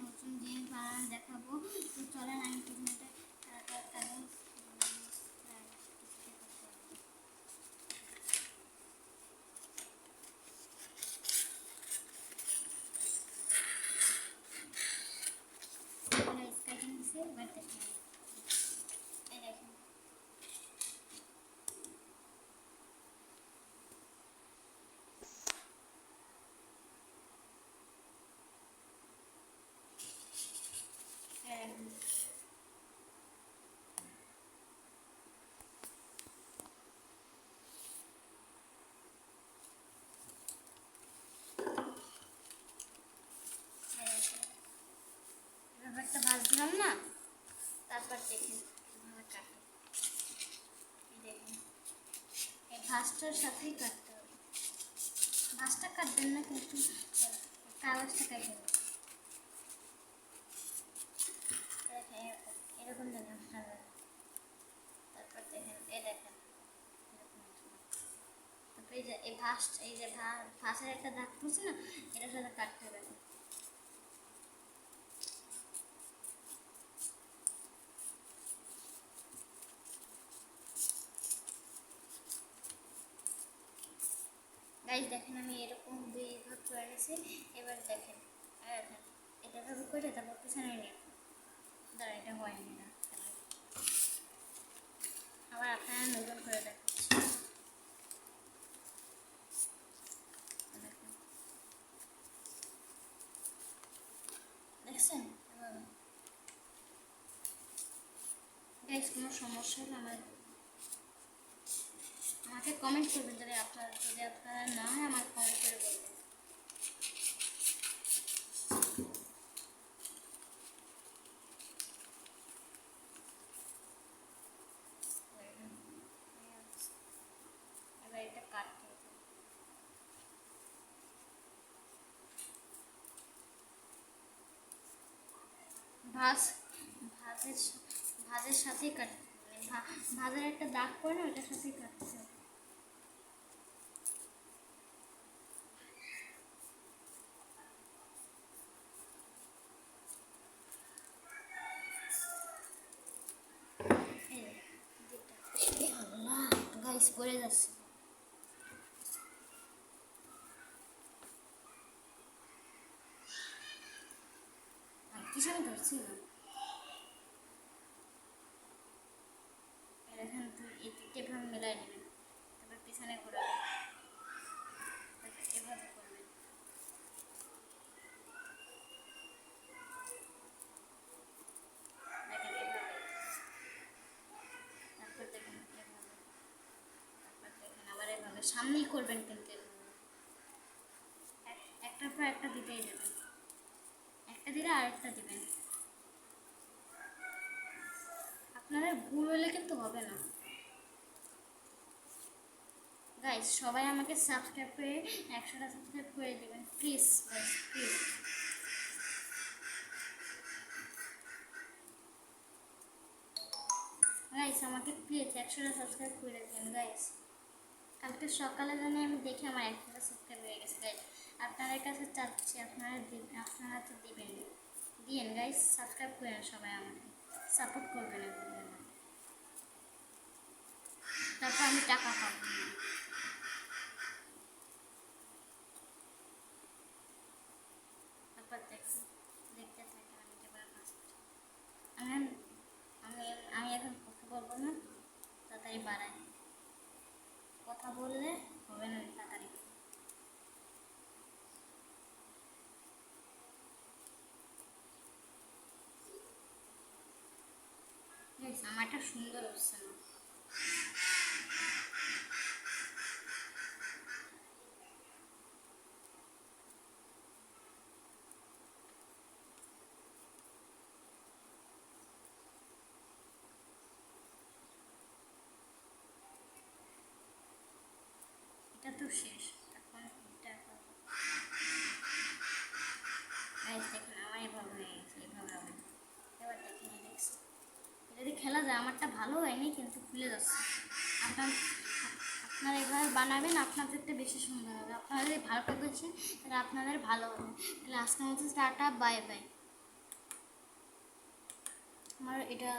নতুন জিনিস বানানো দেখাবো। তো চলেন আমি প্রথমে কাগজ স্কেচিং দিছে। এবার দেখেন এই দেখেন ব্যাপারটা ভাজলাম না, তারপর দেখেন কীভাবে কাটে। দেখেন এই ভাজটার সাথেই কাটতে হবে। ভাজটা কাটবেন না কিন্তু কাগজটা কেটে দেবেন। দেখেন এরকম দেখেন তারপর দেখেন দেখেন তারপরে এই যে এই যে ভাঁজের একটা দাগ পড়ছে না, এটার সাথে কাটতে হবে। গাইজ দেখেন আমি এরকম দুই ভাগ করে নিয়েছি। এবার দেখেন এটা ভাবে করে তারপর পিছনে নিয়ে দাঁড়া, এটা হয়নি না, আবার আপনারা নতুন করে দেখাচ্ছি। দেখছেন গাইজ? কোনো সমস্যা হলে আমাকে কমেন্ট করবেন। যদি আপনারা না হয় আমার কমেন্ট করে বলবেন। এবার এটা কাটতে হবে। ভাজের সাথেই কাটতে হবে, ভাজের একটা দাগ পড়ে না, ওইটার সাথেই কাটতে হবে। আল্লাহ গাইস পড়ে যাচ্ছে। কিসে ধরছি না, এখানে এভাবে মিলাই নেবেন, তারপর পিছনে ঘোরাবেন, তারপর এভাবে করবেন। দেখেন এভাবে, তারপর দেখেন এভাবে, তারপর দেখেন আবার এভাবে সামনেই করবেন, কিন্তু একটার পর একটা দিতেই যাবেন, একটা দিলে আরেকটা দিবেন। আপনাদের ভুল হলে কিন্তু হবে না গাইস। সবাই আমাকে সাবস্ক্রাইব করে 100টা সাবস্ক্রাইব করে দেবেন প্লিজ গাইস, প্লিজ। গাইস আমাকে প্লিজ 100টা সাবস্ক্রাইব করে দেবেন গাইস। কালকে সকালে জানি আমি দেখি আমার 100টা সাবস্ক্রাইব হয়ে গেছে গাইস। আপনাদের কাছে চাচ্ছি আপনারা তো দিবেন, দিয়েন গাইস, সাবস্ক্রাইব করেন সবাই, আমাকে সাপোর্ট করবেন, তারপর আমি টাকা পাবো। তারপর দেখতে থাকেন আমি যেভাবে কাজ করছি। আমি এখন কথা বলবো না, তাড়াতাড়ি বাড়াই, কথা বললে হবে না তাড়াতাড়ি। আমারটা সুন্দর হচ্ছে না, এটা তো শেষ, এখন এটা দেখুন আমার এভাবে হয়ে গেছে, এভাবে হবে। এবার দেখুন দেখছি যদি খেলা যায়, আমারটা ভালো হয়নি কিন্তু খুলে যাচ্ছে। আপনারা এভাবে বানাবেন, আপনাদেরটা বেশি সুন্দর হবে। আপনারা যদি ভালো করতেছেন তাহলে আপনাদের ভালো হবে। তাহলে আজকের মতো টাটা, বাই বাই। আমার এটা